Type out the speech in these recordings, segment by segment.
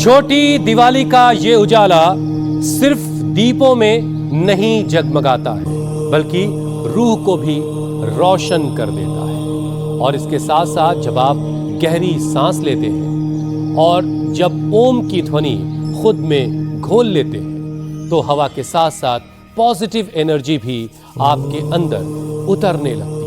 छोटी दिवाली का ये उजाला सिर्फ दीपों में नहीं जगमगाता है, बल्कि रूह को भी रोशन कर देता है। और इसके साथ साथ जब आप गहरी सांस लेते हैं और जब ओम की ध्वनि खुद में घोल लेते हैं, तो हवा के साथ साथ पॉजिटिव एनर्जी भी आपके अंदर उतरने लगती है।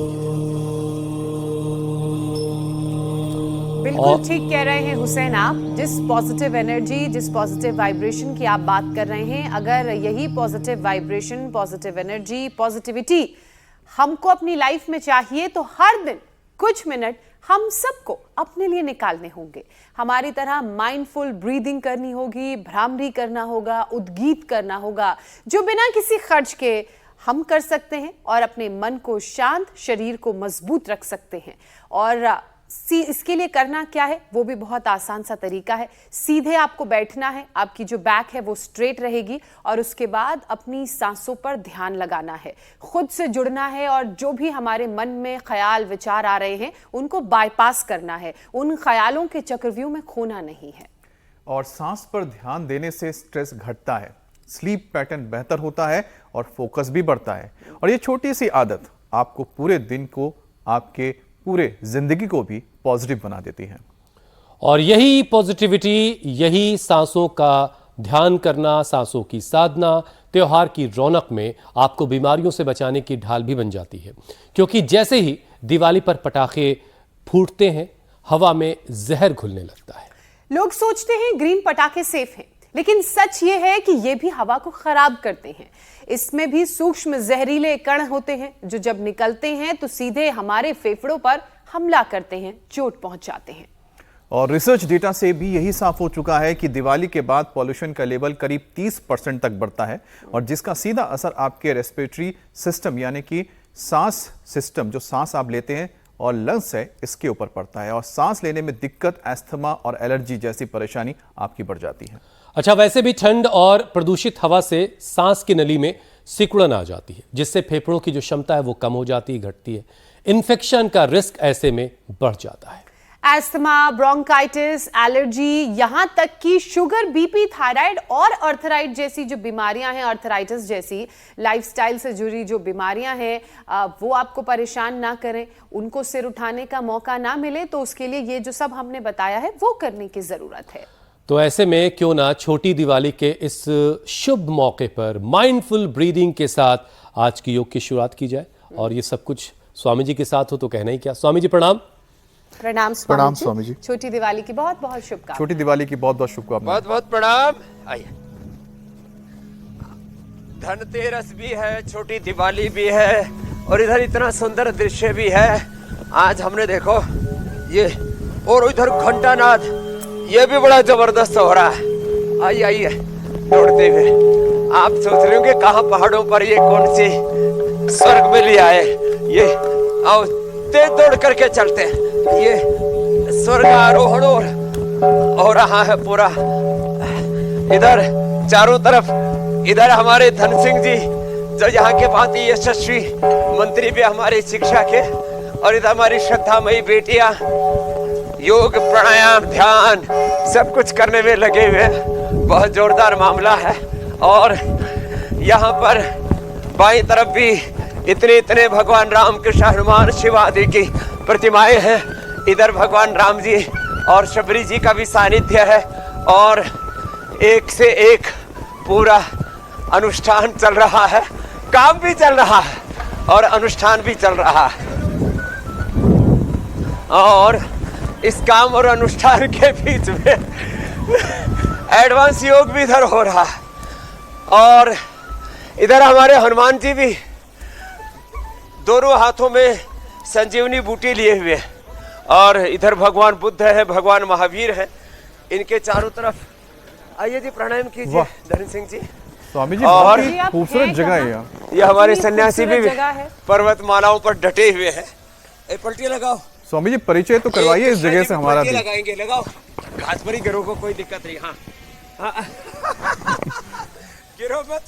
बिल्कुल ठीक कह रहे हैं हुसैन आप। जिस पॉजिटिव एनर्जी, जिस पॉजिटिव वाइब्रेशन की आप बात कर रहे हैं, अगर यही positive vibration, positive energy, positivity हमको अपनी लाइफ में चाहिए, तो हर दिन कुछ मिनट हम सबको अपने लिए निकालने होंगे। हमारी तरह माइंडफुल ब्रीदिंग करनी होगी, भ्रामरी करना होगा, उद्गीत करना होगा, जो बिना किसी खर्च के हम कर सकते हैं और अपने मन को शांत, शरीर को मजबूत रख सकते हैं। और इसके लिए करना क्या है, वो भी बहुत आसान सा तरीका है। सीधे आपको बैठना है, आपकी जो बैक है वो स्ट्रेट रहेगी, और उसके बाद अपनी सांसों पर ध्यान लगाना है, खुद से जुड़ना है, और जो भी हमारे मन में ख्याल विचार आ रहे हैं उनको बाईपास करना है, उन ख्यालों के चक्रव्यूह में खोना नहीं है। और सांस पर ध्यान देने से स्ट्रेस घटता है, स्लीप पैटर्न बेहतर होता है और फोकस भी बढ़ता है। और ये छोटी सी आदत आपको पूरे दिन को, आपके पूरे जिंदगी को भी पॉजिटिव बना देती है। और यही पॉजिटिविटी, यही सांसों का ध्यान करना, सांसों की साधना त्योहार की रौनक में आपको बीमारियों से बचाने की ढाल भी बन जाती है। क्योंकि जैसे ही दिवाली पर पटाखे फूटते हैं, हवा में जहर घुलने लगता है। लोग सोचते हैं ग्रीन पटाखे सेफ हैं, लेकिन सच ये है कि ये भी हवा को खराब करते हैं। इसमें भी सूक्ष्म जहरीले कण होते हैं, जो जब निकलते हैं तो सीधे हमारे फेफड़ों पर हमला करते हैं, चोट पहुंचाते हैं। और रिसर्च डेटा से भी यही साफ हो चुका है कि दिवाली के बाद पॉल्यूशन का लेवल करीब 30% तक बढ़ता है, और जिसका सीधा असर आपके रेस्पिरेटरी सिस्टम यानी कि सांस सिस्टम, जो सांस आप लेते हैं, और लंग्स है, इसके ऊपर पड़ता है। और सांस लेने में दिक्कत, अस्थमा और एलर्जी जैसी परेशानी आपकी बढ़ जाती है। अच्छा, वैसे भी ठंड और प्रदूषित हवा से सांस की नली में सिकुड़न आ जाती है, जिससे फेफड़ों की जो क्षमता है वो कम हो जाती है, घटती है। इन्फेक्शन का रिस्क ऐसे में बढ़ जाता है। एस्थमा, ब्रोंकाइटिस, एलर्जी, यहां तक कि शुगर, बीपी, थायराइड और अर्थराइट जैसी जो बीमारियां हैं, अर्थराइटिस जैसी लाइफस्टाइल से जुड़ी जो बीमारियां हैं, वो आपको परेशान ना करें, उनको सिर उठाने का मौका ना मिले, तो उसके लिए ये जो सब हमने बताया है वो करने की जरूरत है। तो ऐसे में क्यों ना छोटी दिवाली के इस शुभ मौके पर माइंडफुल ब्रीदिंग के साथ आज की योग की शुरुआत की जाए। और ये सब कुछ स्वामी जी के साथ हो तो कहना ही क्या। स्वामी जी प्रणाम। प्रणाम स्वामी जी। छोटी दिवाली की बहुत बहुत शुभकामनाएं। छोटी दिवाली की बहुत बहुत शुभकामनाएं। बहुत बहुत प्रणाम। आइए, धनतेरस भी है, छोटी दिवाली भी है, और इधर इतना सुंदर दृश्य भी है। आज हमने देखो ये, और इधर घंटानाद, ये भी बड़ा जबरदस्त हो रहा है। आइए आइए, दौड़ते हुए आप सोच रहे होंगे कहाँ पहाड़ों पर ये कौन सी स्वर्ग में ले आए। ये आओ, तेज दौड़ करके चलते हैं। ये स्वर्ग आरोहण हो रहा है पूरा। इधर चारों तरफ, इधर हमारे धन सिंह जी जो यहाँ के बहुत ही यशस्वी मंत्री भी हमारे शिक्षा के, और इधर हमारी श्रद्धामयी बेटियां योग, प्राणायाम, ध्यान सब कुछ करने में लगे हुए हैं। बहुत जोरदार मामला है। और यहाँ पर बाईं तरफ भी इतने भगवान राम, कृष्ण, हनुमान, शिव आदि की प्रतिमाएं हैं। इधर भगवान राम जी और शबरी जी का भी सानिध्य है, और एक से एक पूरा अनुष्ठान चल रहा है, काम भी चल रहा है और अनुष्ठान भी चल रहा है। और इस काम और अनुष्ठान के बीच में एडवांस योग भी इधर हो रहा है। और इधर हमारे हनुमान जी भी दोनों हाथों में संजीवनी बूटी लिए हुए हैं, और इधर भगवान बुद्ध है, भगवान महावीर है, इनके चारों तरफ। आइए जी, प्रणाम कीजिए धन सिंह जी। स्वामी जी, और खूबसूरत जगह है यहाँ। ये हमारे सन्यासी भी पर्वतमालाओं पर डटे हुए हैं। पलटी लगाओ स्वामी जी, परिचय तो करवाइए इस जगह से हमारा भी। लगाएंगे, लगाओ, घास पर ही गिरो को कोई दिक्कत नहीं। हाँ गिरो मत।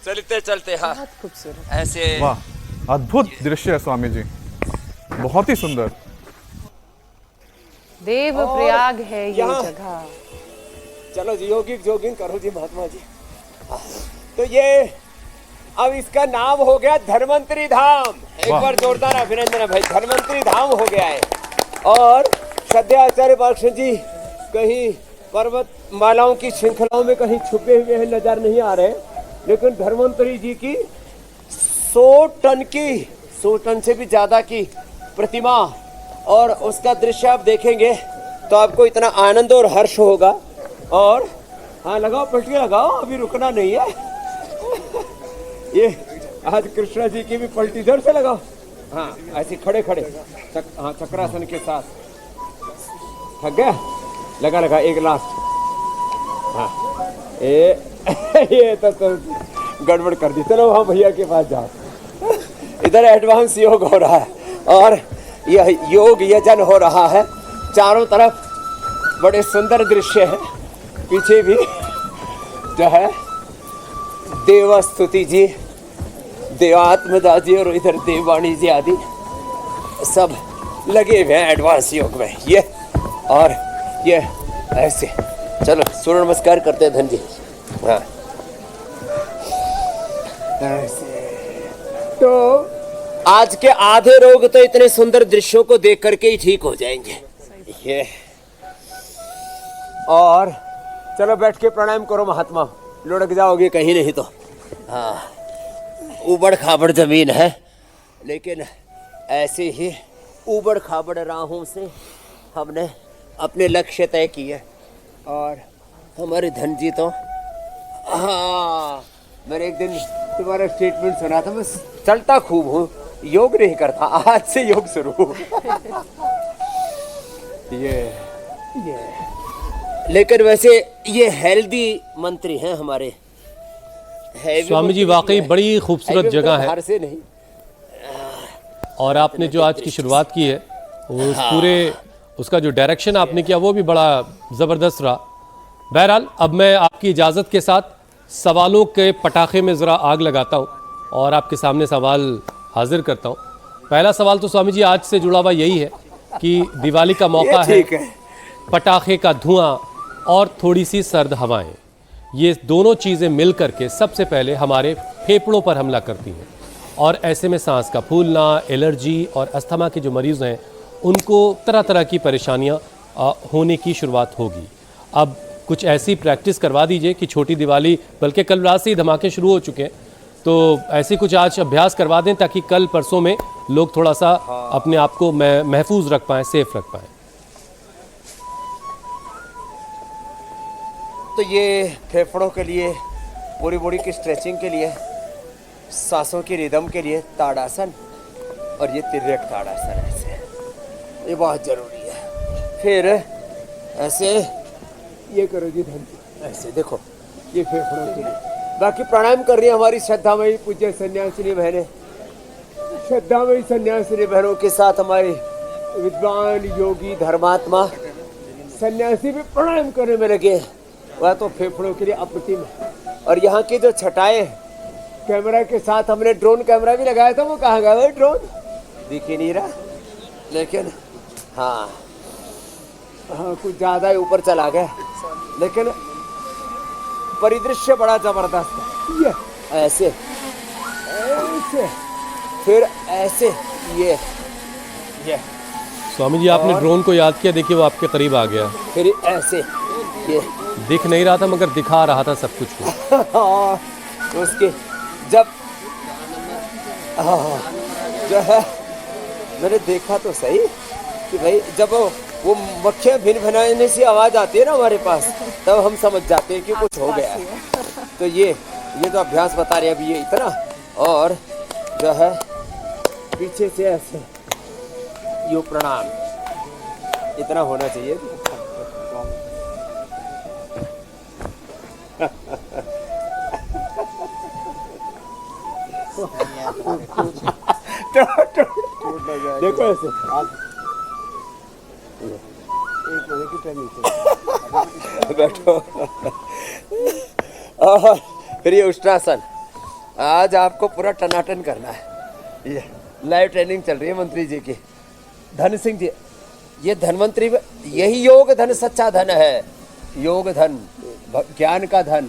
चलते चलते, हाँ खूबसूरत ऐसे। वाह, अद्भुत दृश्य है स्वामी जी, बहुत ही सुंदर। देव प्रयाग है ये यहाँ- जगह। चलो जी योगिक जोगिंग करो जी महात्मा जी। तो ये अब इसका नाम हो गया धन्वंतरी धाम। एक बार जोरदार अभिनंदन है भाई, धन्वंतरी धाम हो गया है। और श्रद्धेय आचार्य बालकृष्ण जी कहीं पर्वत मालाओं की श्रृंखलाओं में कहीं छुपे हुए हैं, नजर नहीं आ रहे, लेकिन धन्वंतरी जी की 100 टन से भी ज्यादा की प्रतिमा और उसका दृश्य आप देखेंगे तो आपको इतना आनंद और हर्ष होगा। और हाँ लगाओ पलटी लगाओ, अभी रुकना नहीं है। ये आज कृष्णा जी की भी पलटी जोर से लगाओ। हाँ ऐसे खड़े खड़े हाँ चक्रासन के साथ। थक गया? लगा एक लास्ट। हाँ ये तो गड़बड़ कर दी। चलो वहाँ भैया के पास जाओ। इधर एडवांस योग हो रहा है और यह योग यजन हो रहा है। चारों तरफ बड़े सुंदर दृश्य है। पीछे भी जो है देवस्तुति जी, देवात्मदास जी और इधर देववाणी जी आदि सब लगे हुए हैं एडवांस योग में। ये और ये ऐसे चलो सूर्य नमस्कार करते हैं धन जी। हाँ ऐसे तो आज के आधे रोग तो इतने सुंदर दृश्यों को देख करके ही ठीक हो जाएंगे। ये और चलो बैठ के प्राणायाम करो महात्मा, लुढ़क जाओगे कहीं नहीं तो। हाँ ऊबड़ खाबड़ जमीन है, लेकिन ऐसे ही ऊबड़ खाबड़ राहों से हमने अपने लक्ष्य तय किए। और हमारे धन जी तो हाँ मैंने एक दिन तुम्हारा स्टेटमेंट सुना था, मैं चलता खूब हूँ, योग नहीं करता, आज से योग शुरू। ये लेकिन वैसे ये हेल्दी मंत्री हैं हमारे। स्वामी जी वाकई बड़ी खूबसूरत जगह है। बाहर से नहीं। और आपने जो आज की शुरुआत की है उस पूरे उसका जो डायरेक्शन आपने किया वो भी बड़ा ज़बरदस्त रहा। बहरहाल अब मैं आपकी इजाज़त के साथ सवालों के पटाखे में ज़रा आग लगाता हूँ और आपके सामने सवाल हाजिर करता हूँ। पहला सवाल तो स्वामी जी आज से जुड़ा हुआ यही है कि दिवाली का मौका है, पटाखे का धुआं और थोड़ी सी सर्द हवाएं, ये दोनों चीज़ें मिल करके सबसे पहले हमारे फेफड़ों पर हमला करती हैं और ऐसे में सांस का फूलना, एलर्जी और अस्थमा के जो मरीज़ हैं उनको तरह तरह की परेशानियां होने की शुरुआत होगी। अब कुछ ऐसी प्रैक्टिस करवा दीजिए कि छोटी दिवाली, बल्कि कल रात से ही धमाके शुरू हो चुके हैं, तो ऐसी कुछ आज अभ्यास करवा दें ताकि कल परसों में लोग थोड़ा सा अपने आप को महफूज रख पाएँ, सेफ रख पाएँ। तो ये फेफड़ों के लिए, पूरी बॉडी की स्ट्रेचिंग के लिए, सांसों की रिदम के लिए ताड़ासन और ये तिर्यक ताड़ासन, ऐसे ये बहुत जरूरी है। फिर ऐसे ये करो जी धन, ऐसे देखो ये फेफड़ों के लिए। बाकी प्राणायाम कर रही है हमारी श्रद्धामयी पूज्य सन्यासिनी बहनें। श्रद्धामयी सन्यासिनी बहनों के साथ हमारे विद्वान योगी धर्मात्मा सन्यासी भी प्राणायाम करने में लगे। वह तो फेफड़ों के लिए अप्रतिम है। और यहाँ की जो छटाएं कैमरा के साथ हमने ड्रोन कैमरा भी लगाया था, वो कहाँ गया भाई ड्रोन? दिख ही नहीं रहा, लेकिन हाँ कुछ ज़्यादा ही ऊपर चला गया, लेकिन परिदृश्य बड़ा जबरदस्त है। ये ऐसे ऐसे फिर ऐसे ये स्वामी जी आपने ड्रोन को याद किया, देखिए वो आपके करीब आ गया। फिर ऐसे ये दिख नहीं रहा था मगर दिखा रहा था सब कुछ को। उसके जब जो है मैंने देखा तो सही कि भाई जब वो मक्खियाँ भिन भिनाने से आवाज़ आती है ना हमारे पास, तब हम समझ जाते हैं कि कुछ हो गया है। तो ये तो अभ्यास बता रहे हैं अभी ये इतना, और जो है पीछे से ऐसे यो प्रणाम इतना होना चाहिए। देखो ऐसे बैठो। और फिर ये उष्ट्रासन, आज आपको पूरा टनाटन करना है। ये लाइव ट्रेनिंग चल रही है मंत्री जी की। धन सिंह जी ये धनवंतरी, यही योग धन सच्चा धन है। योग धन, ज्ञान का धन,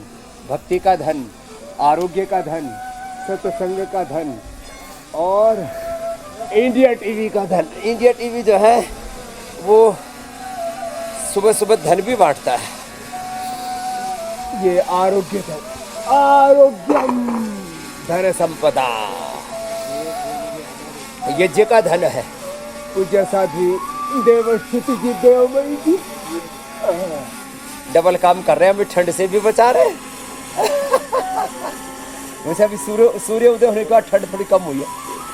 भक्ति का धन, आरोग्य का धन, सत्संग का धन और इंडिया टीवी का धन। इंडिया टीवी जो है वो सुबह सुबह धन भी बांटता है। ये आरोग्य धन, आरोग्यम धन संपदा, यज्ञ का धन है। पूज्य साधी देवस्थिति जी, देवमयी जी डबल काम कर रहे हैं, हमें ठंड से भी बचा रहे हैं। वैसे अभी सूर्य उदय होने के बाद ठंड थोड़ी कम हुई है,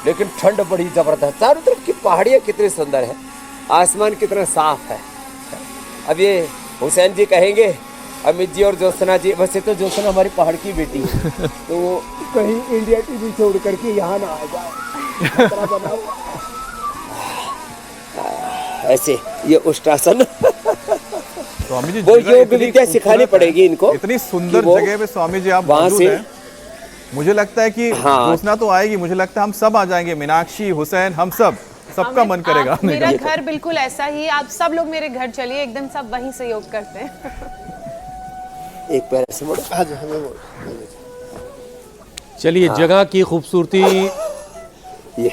लेकिन ठंड बड़ी जबरदस्त। चारों तरफ की पहाड़ियाँ कितनी सुंदर है, आसमान कितना साफ है। अब ये हुसैन जी कहेंगे, अमित जी और ज्योत्सना जी, वैसे तो ज्योत्सना हमारी पहाड़ की बेटी है, तो कहीं इंडिया टीवी छोड़ करके यहाँ ना आ जाए। ऐसे ये उष्टासन स्वामी जी वो योग विद्या सिखानी पड़ेगी इनको। इतनी सुंदर जगह पे स्वामी जी आप वहाँ मौजूद हैं। मुझे लगता है कि ज्योत्सना तो आएगी, मुझे लगता है हम सब आ जाएंगे, मीनाक्षी, हुसैन, हम सबका मन करेगा। मेरा घर बिल्कुल ऐसा ही है, आप सब लोग मेरे घर चलिए, एकदम सब वहीं से योग करते हैं। एक पैर ऐसे मोड़ो। चलिए, जगह की खूबसूरती ये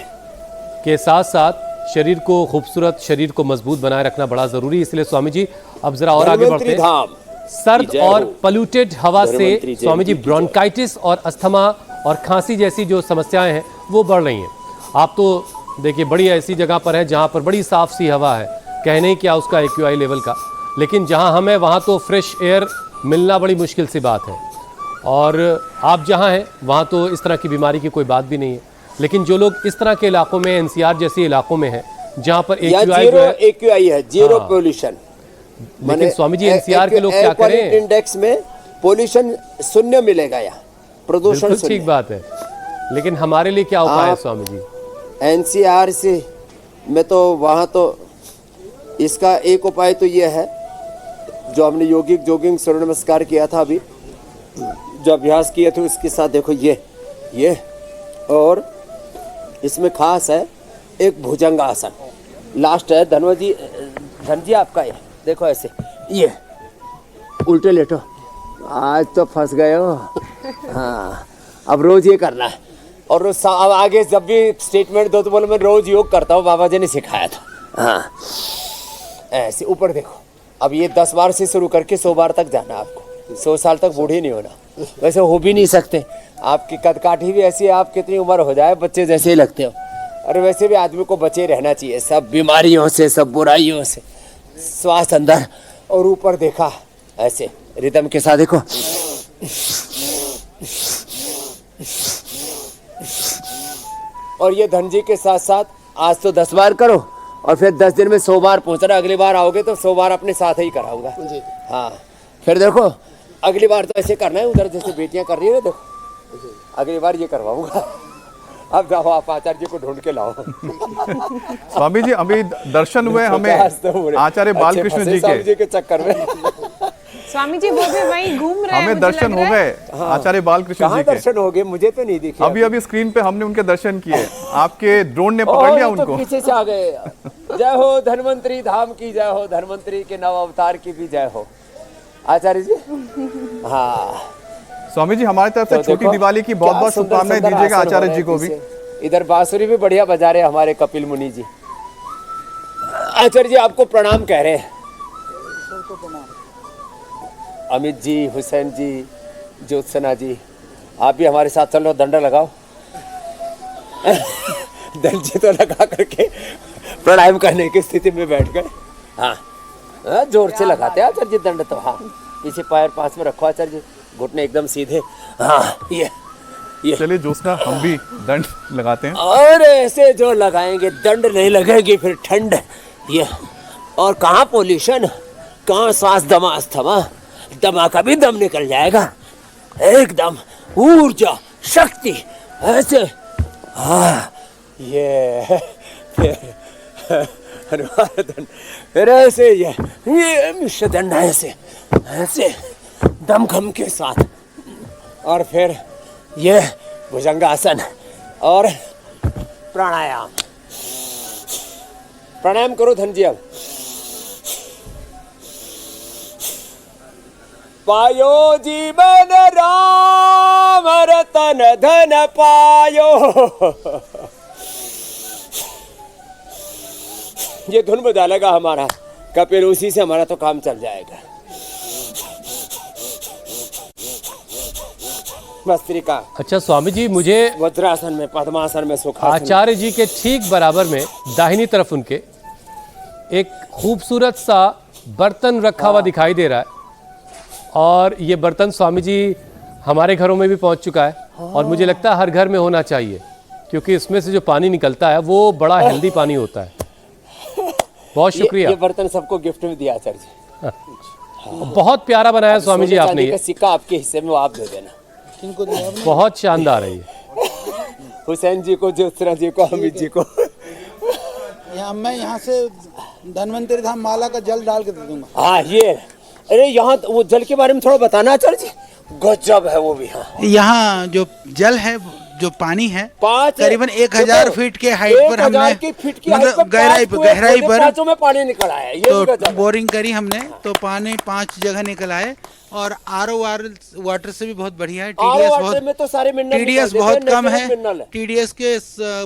के साथ साथ शरीर को खूबसूरत, शरीर को मजबूत बनाए रखना बड़ा जरूरी है। इसलिए स्वामी जी अब जरा और आगे बढ़ते हैं। धाम सर्द और पोल्यूटेड हवा से स्वामी जी ब्रोंकाइटिस और अस्थमा और खांसी जैसी जो समस्याएं हैं वो बढ़ रही हैं। आप तो देखिए बड़ी ऐसी जगह पर हैं जहां पर बड़ी साफ सी हवा है, कहने क्या उसका AQI लेवल का, लेकिन जहां हम हैं वहां तो फ्रेश एयर मिलना बड़ी मुश्किल सी बात है। और आप जहां हैं वहां तो इस तरह की बीमारी की कोई बात भी नहीं है। लेकिन जो लोग इस तरह के इलाकों में, NCR जैसे इलाकों में हैं जहां पर AQI जो है, AQI है जीरो पोल्यूशन, लेकिन स्वामी जी NCR के लोग क्या करें, इंडेक्स में पोल्यूशन शून्य मिलेगा, यहाँ प्रदूषण बिल्कुल ठीक बात है, लेकिन हमारे लिए क्या उपाय है स्वामी जी? NCR से मैं तो वहाँ तो इसका एक उपाय तो ये है, जो हमने योगिक जोगिंग सूर्य नमस्कार किया था अभी, जो अभ्यास किया था उसके साथ देखो ये और इसमें खास है एक भुजंग आसन, लास्ट है। धन जी आपका ये देखो, ऐसे ये उल्टे लेटो, आज तो फंस गए हो। हाँ, अब रोज ये करना है। और रोज अब आगे जब भी स्टेटमेंट दो तो बोलो मैं रोज योग करता हूँ, बाबा जी ने सिखाया था। हाँ, ऐसे ऊपर देखो। अब ये 10 बार से शुरू करके 100 बार तक जाना आपको। 100 साल तक बूढ़े नहीं होना, वैसे हो भी नहीं सकते। आपकी कदकाठी भी ऐसी है, आप कितनी उम्र हो जाए बच्चे जैसे ही लगते हो। और वैसे भी आदमी को बचे रहना चाहिए सब बीमारियों से, सब बुराइयों से। श्वास अंदर और ऊपर देखा, ऐसे रिदम के साथ देखो। और ये धन जी के साथ साथ आज तो 10 बार करो और फिर 10 दिन में 100 बार पहुंचना। अगली बार आओगे तो 100 बार अपने साथ ही कराऊंगा। हाँ, फिर देखो अगली बार तो ऐसे करना है, उधर जैसे बेटियां कर रही है, देखो अगली बार ये करवाऊंगा। अब जाओ आप आचार्य जी को ढूंढ के लाओ। स्वामी जी अभी दर्शन हुए हमें आचार्य बालकृष्ण जी के चक्कर में। स्वामी जी वो भी वहीं घूम रहे हैं, हमें दर्शन हो गए आचार्य बालकृष्ण जी के। दर्शन हो गए? मुझे तो नहीं दिखे। अभी स्क्रीन पे हमने उनके दर्शन किए, आपके ड्रोन ने पकड़ लिया उनको। तो पीछे से आ गए। जय हो धन्वंतरी धाम की जय हो, धन्वंतरी के नव अवतार की भी जय हो आचार्य जी। हाँ स्वामी जी, हमारी तरफ से छोटी दिवाली की बहुत बहुत शुभकामनाएं दीजिएगा आचार्य जी को भी। इधर बांसुरी भी बढ़िया बजा रहे हमारे कपिल मुनि जी। आचार्य जी आपको प्रणाम कह रहे हैं। अमित जी, हुसैन जी, ज्योत्सना जी, आप भी हमारे साथ चलो, दंड लगाओ। दंड जी तो लगा करके प्राणायाम करने की स्थिति में बैठ गए। हाँ, जोर से लगाते हैं आचार्य जी दंड तो। हाँ, पीछे पैर पास में रखो आचार्य जी, घुटने एकदम सीधे। हाँ, ये चलिए ज्योत्सना, हम भी दंड लगाते हैं। और ऐसे जो लगाएंगे दंड नहीं लगेगी फिर ठंड। ये और कहाँ पोल्यूशन, कहाँ सांस दमा अस्थमा, दमा का भी दम निकल जाएगा। एकदम ऊर्जा शक्ति ऐसे। हाँ, ये फिर ऐसे ये मिश्र दंड ऐसे ऐसे दमखम के साथ। और फिर ये भुजंगासन और प्राणायाम। प्राणायाम करो धन जी। अब पायो जीवन राम रतन धन पायो। ये धुन बजा लेगा हमारा कपिल, उसी से हमारा तो काम चल जाएगा। भस्त्रिका। अच्छा स्वामी जी, मुझे वज्रासन में, पद्मासन में, सुखासन में। आचार्य जी के ठीक बराबर में दाहिनी तरफ उनके एक खूबसूरत सा बर्तन रखा हुआ दिखाई दे रहा है, और ये बर्तन स्वामी जी हमारे घरों में भी पहुंच चुका है, और मुझे लगता है हर घर में होना चाहिए, क्योंकि इसमें से जो पानी निकलता है वो बड़ा हेल्दी पानी होता है। बहुत शुक्रिया। ये बर्तन सबको गिफ्ट में दिया आचार्य जी। बहुत प्यारा बनाया स्वामी जी आपने ये। सिक्का आपके हिस्से में, वो आप दे देना। बहुत शानदार है ये। हुसैन जी को, ज्योत्सना जी को, अमित जी को। मैं यहाँ से धन्वंतरी धाम माला का जल डाल के दे दूंगा। हाँ ये, अरे यहाँ वो जल के बारे में थोड़ा बताना आचार्य जी, गजब है वो भी। हाँ, यहाँ जो जल है, जो पानी है, करीबन 1000 फीट के हाइट पर हमने, मतलब गहराई पर में पानी निकल आया। ये तो बोरिंग करी हमने, तो पानी 5 जगह निकल आए, और आरओ वाटर से भी बहुत बढ़िया है। टीडीएस बहुत कम है, टीडीएस के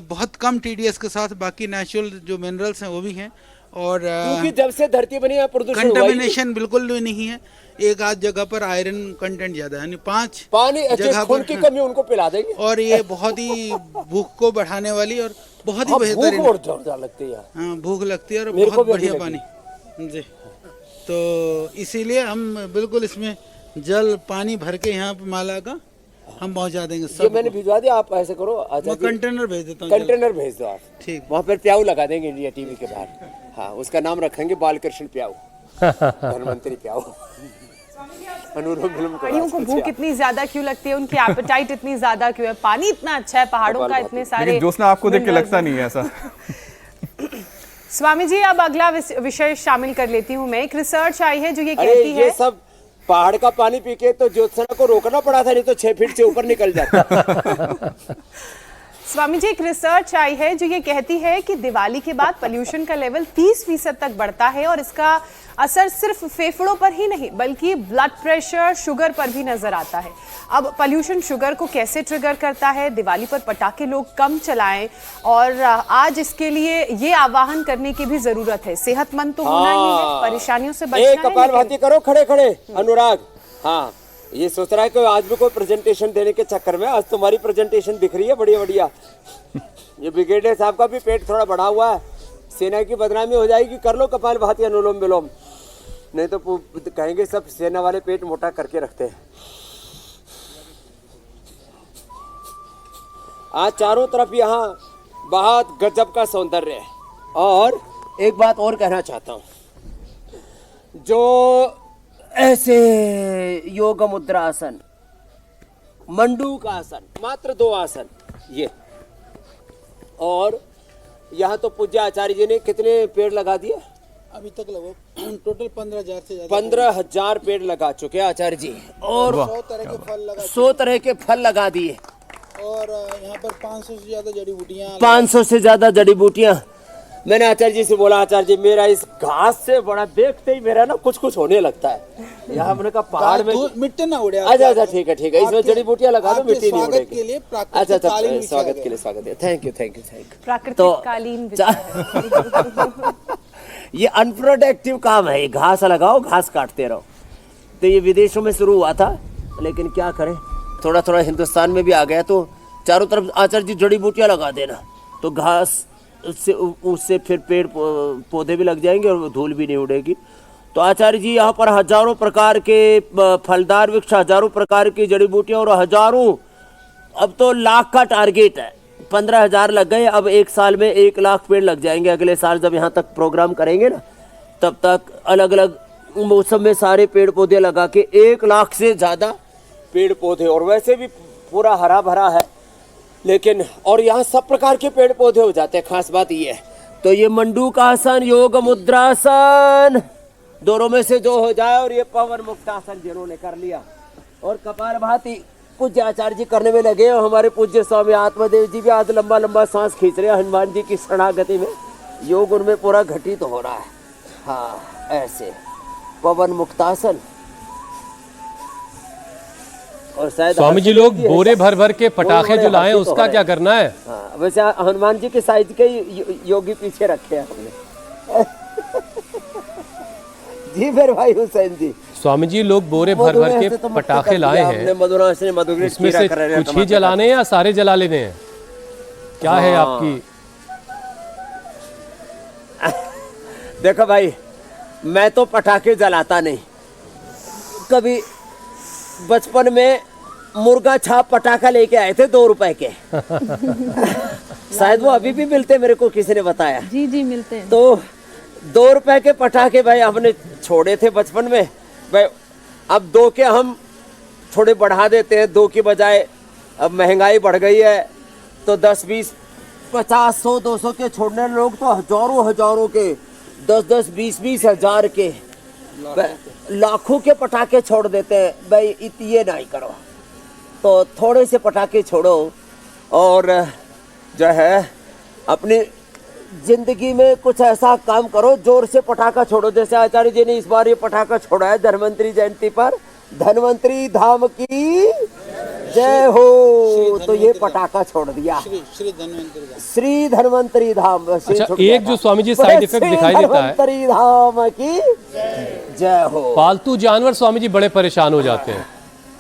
बहुत कम टीडीएस के साथ बाकी नेचुरल जो मिनरल्स हैं वो भी हैं, और क्योंकि जब से धरती बनी है प्रदूषण, कंटामिनेशन बिल्कुल भी नहीं है। एक आध जगह पर आयरन कंटेंट ज्यादा है, यानी 5 पानी जगह खून की कमी उनको पिला देंगे। और ये बहुत ही भूख को बढ़ाने वाली और बहुत ही बेहतरीन, भूख जोरदार लगती है। हाँ, भूख लगती है और बहुत बढ़िया पानी जी। तो इसीलिए हम बिल्कुल इसमें जल पानी भर के यहाँ पे माला का हम पहुँचा देंगे सब। ये मैंने भिजवा दिया, आप ऐसे करो, मैं कंटेनर भेज देता हूँ। कंटेनर भेज दो आप। ठीक, वहाँ पर प्याऊ लगा देंगे इंडिया टीवी के बाहर। हाँ, उसका नाम रखेंगे बालकृष्ण प्याऊ, धन्वंतरी प्याऊ। पहाड़ियों को भूख इतनी ज्यादा क्यों लगती है, उनकी एपेटाइट इतनी ज्यादा क्यों है, पानी इतना अच्छा है पहाड़ों का, इतने सारे। ज्योत्सना आपको देख के लगता नहीं है ऐसा। स्वामी जी, अब अगला विषय शामिल कर लेती हूँ मैं। एक रिसर्च आई है जो ये कहती है, ये सब पहाड़ का पानी पी के तो ज्योत्सना को रोकना पड़ा था, नहीं तो 6 फीट से ऊपर निकल जाता। स्वामी जी, एक रिसर्च आई है जो ये कहती है कि दिवाली के बाद पोल्यूशन का लेवल 30% तक बढ़ता है, और इसका असर सिर्फ फेफड़ों पर ही नहीं बल्कि ब्लड प्रेशर, शुगर पर भी नजर आता है। अब पोल्यूशन शुगर को कैसे ट्रिगर करता है? दिवाली पर पटाखे लोग कम चलाएं, और आज इसके लिए ये आह्वान करने की भी जरूरत है। सेहतमंद तो होना ही है, परेशानियों से बचना है। कपालभाति करो खड़े खड़े, अनुराग। हाँ, ये सोच रहा है कि आज भी कोई प्रेजेंटेशन देने के चक्कर में, आज तुम्हारी प्रेजेंटेशन दिख रही है बढ़िया बढ़िया। ये ब्रिगेडियर साहब का भी पेट थोड़ा बढ़ा हुआ है, सेना की बदनामी हो जाएगी। कर लो कपालभाति, अनुलोम विलोम, नहीं तो कहेंगे सब सेना वाले पेट मोटा करके रखते हैं। आज चारों तरफ यहाँ बहुत गजब का सौंदर्य है। और एक बात और कहना चाहता हूँ, जो ऐसे योग मुद्रा आसन, मंडूक आसन, मात्र 2 आसन ये, और यहाँ तो पूज्य आचार्य जी ने कितने पेड़ लगा दिए अभी तक? लगभग टोटल 15,000 से ज्यादा, 15,000 पेड़ लगा चुके हैं आचार्य जी, और 100 तरह के फल लगा, 100 तरह के फल लगा दिए, और यहाँ पर 500 से ज्यादा जड़ी बूटियाँ, 500 से ज्यादा जड़ी बूटियां। मैंने आचार्य जी से बोला, आचार्य जी मेरा इस घास से बड़ा देखते ही मेरा ना कुछ कुछ होने लगता है। यहाँ हमने कहा पहाड़ में मिट्टी ना उड़े। अच्छा ठीक है, इसमें जड़ी बूटियां लगा दो, मिट्टी नहीं उड़ेगी। के लिए अच्छा, स्वागत के लिए स्वागत है, थैंक यू। प्राकृतिक कालीन ये अनप्रोडक्टिव काम है, घास लगाओ, घास काटते रहो। तो ये विदेशों में शुरू हुआ था, लेकिन क्या करें, थोड़ा थोड़ा हिंदुस्तान में भी आ गया। तो चारों तरफ आचार्य जी जड़ी बूटियां लगा देना, तो घास उससे फिर पेड़ पौधे भी लग जाएंगे और धूल भी नहीं उड़ेगी। तो आचार्य जी यहाँ पर हजारों प्रकार के फलदार वृक्ष, हजारों प्रकार की जड़ी बूटियां, और हजारों, अब तो लाख का टारगेट है। 15,000 लग गए, अब 1 साल में 1 लाख पेड़ लग जाएंगे। अगले साल जब यहाँ तक प्रोग्राम करेंगे ना, तब तक अलग अलग मौसम में सारे पेड़ पौधे लगा के 1 लाख से ज्यादा पेड़ पौधे, और वैसे भी पूरा हरा भरा है, लेकिन और यहाँ सब प्रकार के पेड़ पौधे हो जाते हैं। खास बात ये है, तो ये मंडूक आसन, योग मुद्रासन, दोनों में से जो हो जाए, और ये पवन मुक्त आसन जिन्होंने कर लिया, और कपालभाति पूज्य आचार्य जी करने में लगे, और हमारे पूज्य स्वामी आत्मदेव जी भी आज लंबा लंबा सांस खींच रहे हैं हनुमान जी की शरणागति में। योग उनमें पूरा घटित तो हो रहा है। हाँ, ऐसे पवन मुक्तासन, और शायद स्वामी जी लोग बोरे भर भर के पटाखे जो लाए उसका क्या करना है? हाँ, वैसे हनुमान जी के साइज के योगी पीछे रखे हैं हमने। जी फिर भाई हुसैन जी, स्वामी जी लोग बोरे भर भर के पटाखे लाए हैं, मधुरा से मधुगिरी इसमें से कुछ ही जलाने या सारे जला लेने हैं? क्या है आपकी? देखो भाई, मैं तो पटाखे जलाता नहीं। कभी बचपन में मुर्गा छाप पटाखा लेके आए थे 2 रुपए के। शायद वो अभी भी मिलते, मेरे को किसी ने बताया। जी जी मिलते हैं। तो 2 रुपए के पटाखे भाई हमने छोड़े थे बचपन में भाई। अब 2 के हम थोड़े बढ़ा देते हैं, 2 की बजाय अब महंगाई बढ़ गई है तो 10, 20, 50, 100, 200 के छोड़ने लोग तो हजारों के 10, 20 हजार के लाखों के पटाखे छोड़ देते हैं भाई। ये नहीं करो, तो थोड़े से पटाखे छोड़ो और जो है अपनी जिंदगी में कुछ ऐसा काम करो, जोर से पटाखा छोड़ो। जैसे आचार्य जी ने इस बार ये पटाखा छोड़ा है धन्वंतरी जयंती पर, धन्वंतरी धाम की जय हो, तो ये पटाखा छोड़ दिया। श्री धन्वंतरी धाम। अच्छा, एक जो स्वामी जी साइड इफेक्ट दिखाई देता है, धन्वंतरी धाम की जय हो। पालतू जानवर स्वामी जी बड़े परेशान हो जाते हैं।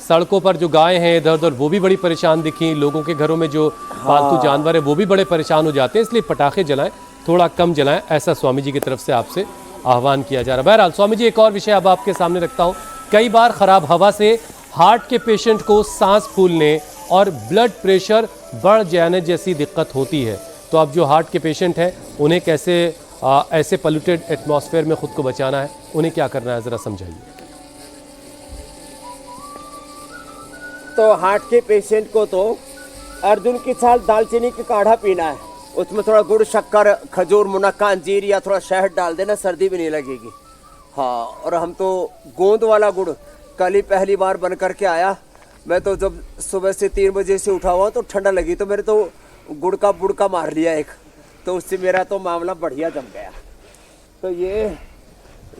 सड़कों पर जो गाय हैं इधर उधर वो भी बड़ी परेशान दिखी, लोगों के घरों में जो पालतू जानवर है वो भी बड़े परेशान हो जाते हैं, इसलिए पटाखे जलाएं, थोड़ा कम जलाएं, ऐसा स्वामी जी की तरफ से आपसे आह्वान किया जा रहा है। बहरहाल स्वामी जी, एक और विषय अब आपके सामने रखता हूँ। कई बार खराब हवा से हार्ट के पेशेंट को सांस फूलने और ब्लड प्रेशर बढ़ जाने जैसी दिक्कत होती है, तो अब जो हार्ट के पेशेंट हैं उन्हें कैसे ऐसे पोल्यूटेड एटमॉस्फेयर में खुद को बचाना है, उन्हें क्या करना है, ज़रा समझाइए। तो हार्ट के पेशेंट को तो अर्जुन की छाल दालचीनी की काढ़ा पीना है, उसमें थोड़ा गुड़, शक्कर, खजूर, मुनक्का, अंजीर या थोड़ा शहद डाल देना, सर्दी भी नहीं लगेगी। हाँ, और हम तो गोंद वाला गुड़ कल ही पहली बार बन करके आया। मैं तो जब सुबह से 3 बजे से उठा हुआ तो ठंडा लगी, तो मेरे तो गुड़ का बुड़का मार लिया एक, तो उससे मेरा तो मामला बढ़िया जम गया। तो ये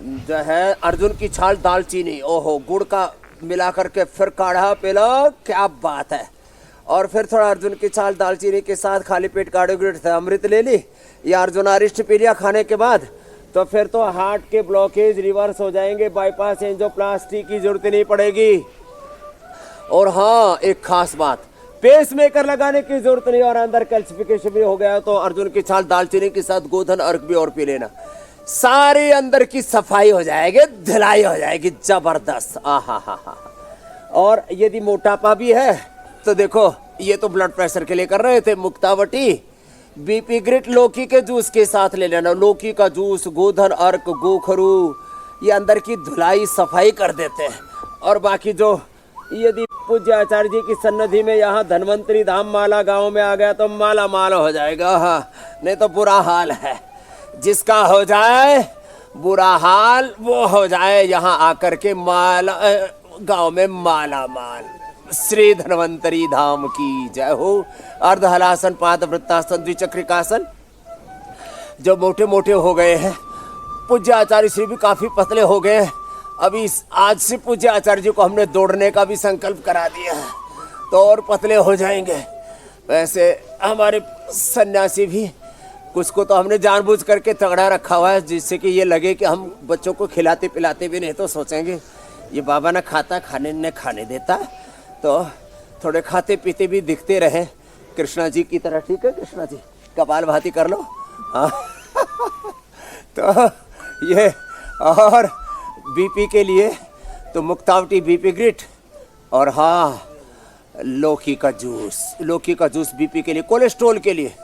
जो है अर्जुन की छाल दालचीनी, ओहो, गुड़ का मिला करके फिर काढ़ा पीला, क्या बात है। और फिर थोड़ा अर्जुन की छाल दालचीनी के साथ खाली पेट कार्बोहाइड्रेट अमृत ले ली या अर्जुनारिष्ट पी लिया खाने के बाद, तो फिर तो हार्ट के ब्लॉकेज रिवर्स हो जाएंगे, बाईपास एंजियोप्लास्टी की जरूरत नहीं पड़ेगी। और हाँ, एक खास बात, पेस मेकर लगाने की जरूरत नहीं, और अंदर कैल्सिफिकेशन भी हो गया तो अर्जुन की छाल दालचीनी के साथ गोधन अर्क भी और पी लेना, सारी अंदर की सफाई हो जाएगी, धुलाई हो जाएगी जबरदस्त। आहा। और यदि मोटापा भी है तो देखो, ये तो ब्लड प्रेशर के लिए कर रहे थे मुक्तावटी, बीपी ग्रिट लौकी के जूस के साथ ले लेना। लौकी का जूस, गोधन अर्क, गोखरू, ये अंदर की धुलाई सफाई कर देते हैं। और बाकी जो यदि पूज्य आचार्य जी की सन्निधि में यहाँ धन्वंतरी धाम माला गांव में आ गया तो माला माल हो जाएगा। हाँ, नहीं तो बुरा हाल है। जिसका हो जाए बुरा हाल वो हो जाए यहाँ आकर के माला गांव में माला माल। श्री धन्वंतरी धाम की जय हो। अर्ध हलासन, पाद वृत्तासन, द्विचक्रिकासन, जो मोटे मोटे हो गए हैं, पूज्य आचार्य श्री भी काफी पतले हो गए हैं। अभी आज से पूज्य आचार्य जी को हमने दौड़ने का भी संकल्प करा दिया है, तो और पतले हो जाएंगे। वैसे हमारे सन्यासी भी कुछ को तो हमने जानबूझ करके तगड़ा रखा हुआ है, जिससे कि ये लगे कि हम बच्चों को खिलाते पिलाते भी नहीं, तो सोचेंगे ये बाबा ना खाता, खाने देता, तो थोड़े खाते पीते भी दिखते रहे कृष्णा जी की तरह। ठीक है कृष्णा जी, कपाल भाती कर लो। हाँ। तो ये, और बीपी के लिए तो मुक्तावटी बीपी ग्रिट, और हाँ लौकी का जूस बीपी के लिए, कोलेस्ट्रॉल के लिए,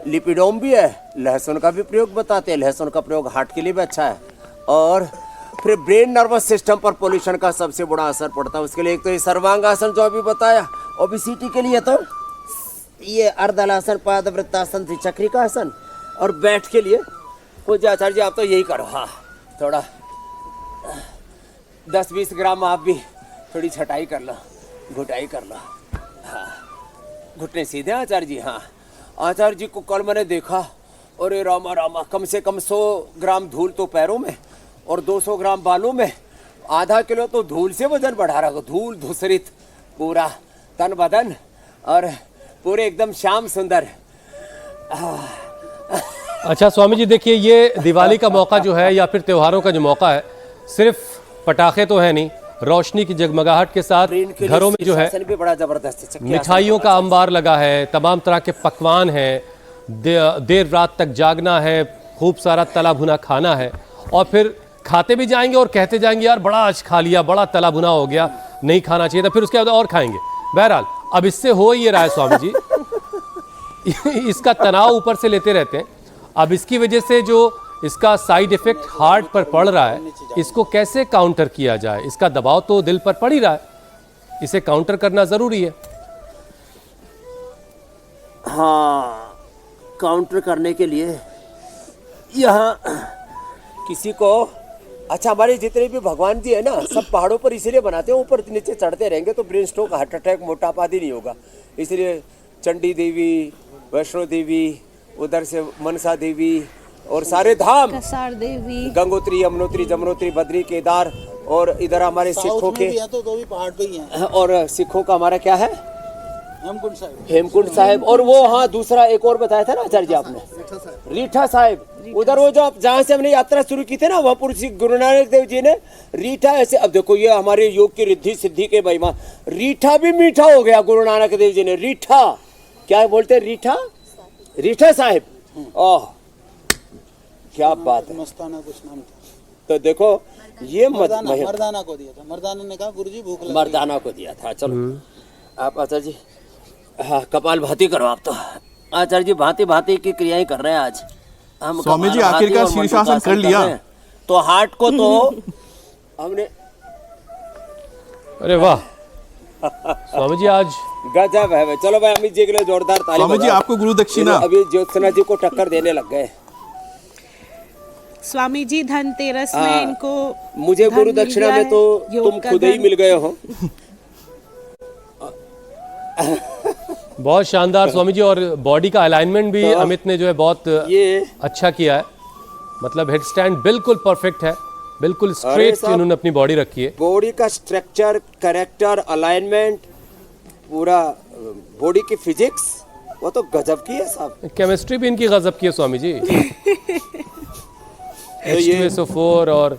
लिपिडोम भी है, लहसुन का भी प्रयोग बताते हैं, लहसुन का प्रयोग हार्ट के लिए भी अच्छा है। और फिर ब्रेन नर्वस सिस्टम पर पोल्यूशन का सबसे बड़ा असर पड़ता है, उसके लिए एक तो ये सर्वांगासन जो अभी बताया, ओबेसिटी के लिए तो ये अर्धलासन, पाद वृत्तासन, त्रिचक्रिकासन, और बैठ के लिए पूज्य आचार्य जी आप तो यही करो। हाँ, थोड़ा 10-20 ग्राम आप भी थोड़ी छटाई कर लो, घुटाई कर लो। हाँ, घुटने सीधे आचार्य जी। हाँ, आचार्य जी को कल मैंने देखा, अरे रामा रामा, कम से कम 100 ग्राम धूल तो पैरों में और 200 ग्राम बालों में, आधा किलो तो धूल से वजन बढ़ा रहा, धूल धूसरित पूरा तन बदन और पूरे एकदम श्याम सुंदर। अच्छा स्वामी जी देखिए, ये दिवाली का मौका जो है या फिर त्योहारों का जो मौका है, सिर्फ पटाखे तो है नहीं, रोशनी की जगमगाहट के साथ घरों में जो है भी बड़ा जबरदस्त है। मिठाइयों का अंबार लगा है, तमाम तरह के पकवान हैं, देर रात तक जागना है, खूब सारा तला भुना खाना है, और फिर खाते भी जाएंगे और कहते जाएंगे यार बड़ा आज खा लिया, बड़ा तला भुना हो गया, नहीं खाना चाहिए था, फिर उसके बाद और खाएंगे। बहरहाल अब इससे हो ये रहा है स्वामी जी इसका तनाव ऊपर से लेते रहते हैं। अब इसकी वजह से जो इसका साइड इफेक्ट हार्ट पर पड़ रहा है, इसको कैसे काउंटर किया जाए? इसका दबाव तो दिल पर पड़ ही रहा है, इसे काउंटर करना जरूरी है। हाँ, काउंटर करने के लिए यहाँ किसी को, अच्छा हमारे जितने भी भगवान जी है ना, सब पहाड़ों पर इसीलिए बनाते हैं, ऊपर नीचे चढ़ते रहेंगे तो ब्रेन स्ट्रोक, हार्ट अटैक, मोटापा आदि नहीं होगा। इसलिए चंडी देवी, वैष्णो देवी, उधर से मनसा देवी और सारे धाम, कसार देवी, गंगोत्री, यमुनोत्री, जमुनोत्री, बद्री, केदार, और इधर हमारे सिखों के तो भी पहाड़ पे ही हैं। और सिखों का हमारा क्या है, हेमकुंड साहिब। और वो हाँ दूसरा एक और बताया था ना आचार्य जी आपने, रीठा साहिब। उधर वो जो जहाँ से हमने यात्रा शुरू की थी ना, वहाँ पुरुष गुरु नानक देव जी ने रीठा ऐसे, अब देखो ये हमारे योग की रिद्धि सिद्धि के महिमा, रीठा भी मीठा हो गया गुरु नानक देव जी ने। रीठा क्या बोलते हैं, रीठा साहिब। ओह क्या बात है, मस्ताना कुछ नाम था। तो देखो ये मर्दाना को दिया था, मर्दाना ने कहा गुरुजी भूख लगी, मर्दाना को दिया था। चलो आप आचार्य जी, हाँ कपाल भाती करो आप तो। आचार्य जी भांति भांति की क्रियाएं कर रहे हैं आज हम। स्वामी जी आखिरकार शीर्षासन कर लिया तो हार्ट को तो हमने, अरे वाह स्वामी जी आज गजब है। चलो भाई अमित जी के लिए जोरदार ताली। स्वामी जी आपको गुरु दक्षिणा। अभी ज्योत्सना जी को टक्कर देने लग गए स्वामी जी। धनतेरस में इनको मुझे गुरु दक्षिणा में तो तुम खुद ही मिल गए हो। बहुत शानदार स्वामी जी, और बॉडी का अलाइनमेंट भी अमित ने जो है बहुत अच्छा किया है। मतलब हेड स्टैंड बिल्कुल परफेक्ट है, बिल्कुल स्ट्रेट इन्होंने अपनी बॉडी रखी है। बॉडी का स्ट्रक्चर, कैरेक्टर, अलाइनमेंट, पूरा बॉडी की फिजिक्स वो तो गजब की है साहब। केमिस्ट्री भी इनकी गजब की है स्वामी जी H2SO4 और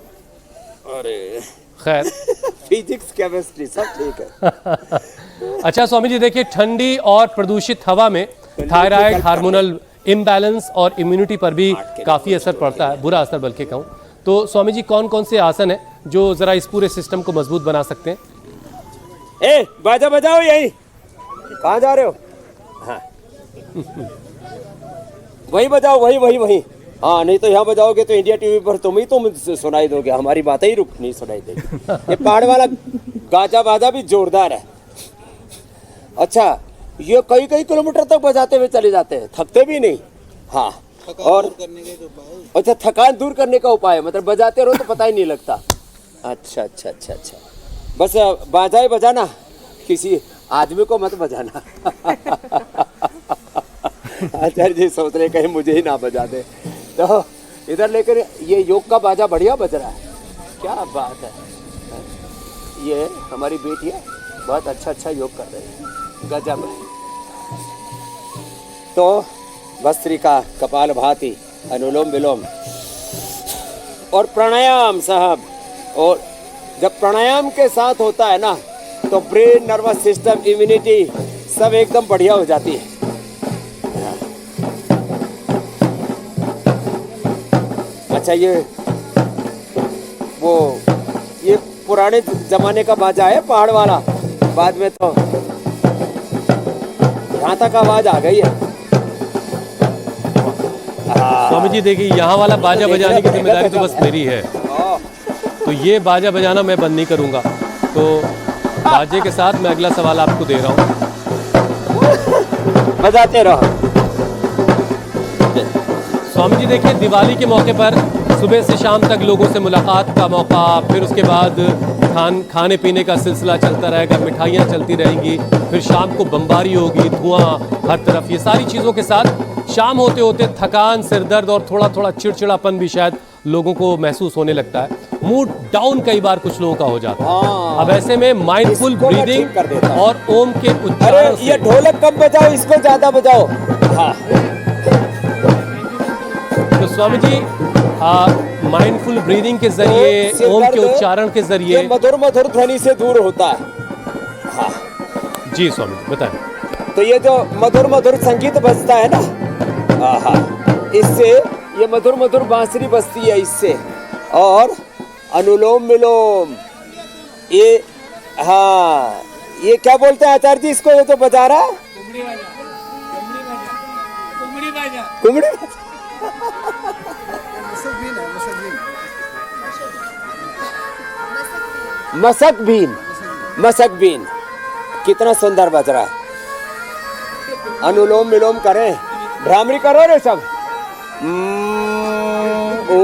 अरे खैर फिजिक्स, केमिस्ट्री सब ठीक है। अच्छा स्वामी जी देखिए, ठंडी और प्रदूषित हवा में थायराइड हार्मोनल इम्बैलेंस और इम्यूनिटी पर भी काफी असर पड़ता है, बुरा असर बल्कि कहूँ तो। स्वामी जी कौन कौन से आसन है जो जरा इस पूरे सिस्टम को मजबूत बना सकते हैं? ए बाजा बजाओ, यही कहाँ जा रहे हो? हाँ वही बजाओ, वही। हाँ नहीं तो यहाँ बजाओगे तो इंडिया टीवी पर तुम सुनाई दोगे, हमारी बातें ही नहीं सुनाई देगी। ये पहाड़ वाला गाजा बाजा भी जोरदार है। अच्छा ये कई किलोमीटर तक बजाते हुए चले जाते हैं, थकते भी नहीं। हाँ और अच्छा थकान दूर करने का उपाय, मतलब बजाते रहो तो पता ही नहीं लगता। अच्छा, बस बाजा ही बजाना, किसी आदमी को मत बजाना। आचार्य जी सोच रहे कहीं मुझे ही ना बजा दे, तो इधर लेकर ये योग का बाजा बढ़िया बज रहा है। क्या बात है, ये हमारी बेटी है, बहुत अच्छा योग कर रही है, गजब है। तो भस्त्रिका, कपाल भाती, अनुलोम विलोम और प्राणायाम साहब। और जब प्राणायाम के साथ होता है ना तो ब्रेन, नर्वस सिस्टम, इम्यूनिटी सब एकदम बढ़िया हो जाती है। अच्छा ये पुराने जमाने का बाजा है पहाड़ वाला, बाद में तो यहाँ तक आवाज आ गई है। स्वामी जी देखिए, यहाँ वाला बाजा बजाने की जिम्मेदारी तो बस मेरी है, तो ये बाजा बजाना मैं बंद नहीं करूंगा। तो बाजे के साथ मैं अगला सवाल आपको दे रहा हूँ, बजाते रहो। स्वामी जी देखिए, दिवाली के मौके पर सुबह से शाम तक लोगों से मुलाकात का मौका, फिर उसके बाद खाने पीने का सिलसिला चलता रहेगा, मिठाइयाँ चलती रहेंगी, फिर शाम को बमबारी होगी, धुआं हर तरफ, ये सारी चीज़ों के साथ शाम होते होते थकान, सिरदर्द और थोड़ा चिड़चिड़ापन भी शायद लोगों को महसूस होने लगता है, मूड डाउन कई बार कुछ लोगों का हो जाता है। अब ऐसे में माइंडफुल इसको मैं ठीक ब्रीदिंग कर देता हूं। और ओम के अरे उच्चारण ये से ढोलक कम बजाओ, इसको ज्यादा बजाओ। हाँ तो स्वामी जी माइंडफुल ब्रीदिंग के जरिए, तो सिर ओम के दर्द उच्चारण के ये जरिए, मधुर मधुर ध्वनि से दूर होता है। हाँ जी स्वामी जी बताएं। तो ये जो मधुर मधुर संगीत बजता है ना, आहा, इससे ये मधुर मधुर बांसुरी बजती है इससे, और अनुलोम विलोम ये, हाँ ये क्या बोलते हैं आचार्य जी इसको, ये जो बजा रहा है कुमड़ी मसक बीन, मसक बीन कितना सुंदर बज रहा है। अनुलोम विलोम करें, भ्रामरी करो रे सब। ओ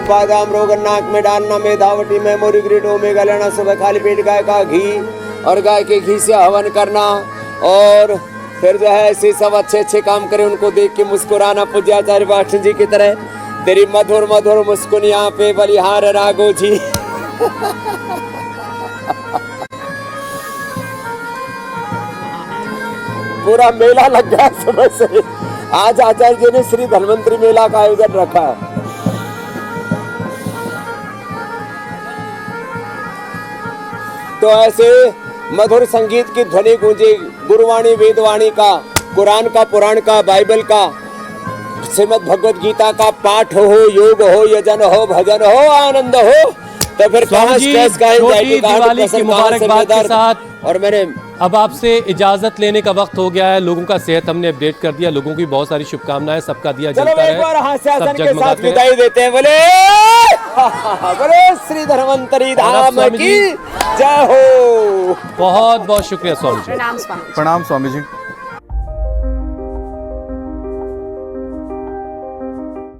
बादाम रोगन नाक में डालना, मेधावटी मेमोरी ग्रिड ओमेगा लेना, सुबह खाली पेट गाय का घी और गाय के घी से हवन करना, और फिर जो है ऐसे सब अच्छे अच्छे काम करें, उनको देख के मुस्कुराना। पूज्याचार्य वाष्ण जी की तरह तेरी मधुर मधुर मुस्कुनिया पे बलिहार राघो जी। पूरा मेला लग गया सुबह से। आज आचार्य जी ने श्री धन्वंतरी मेला का आयोजन रखा है। तो ऐसे मधुर संगीत की ध्वनि गूंजे, गुरुवाणी वेदवाणी का, कुरान का, पुराण का, बाइबल का, श्रीमद् भगवद गीता का पाठ हो, योग हो, यजन हो, भजन हो, आनंद हो, तो फिर कहाँ स्ट्रेस का, एंजाइटी का, दिवाली की मुबारकबाद के साथ और मैंने अब आपसे इजाजत लेने का वक्त हो गया है। लोगों का सेहत हमने अपडेट कर दिया, लोगों की बहुत सारी शुभकामनाएं, सबका दिया चलो जलता एक बार रहे, हास्यासन सब के साथ जगमगाते रहे। विदाई देते हैं। बोले बोले श्री धन्वंतरी धाम स्वामी की जी। जय हो। बहुत बहुत शुक्रिया स्वामी जी। प्रणाम स्वामी। प्रणाम स्वामी जी।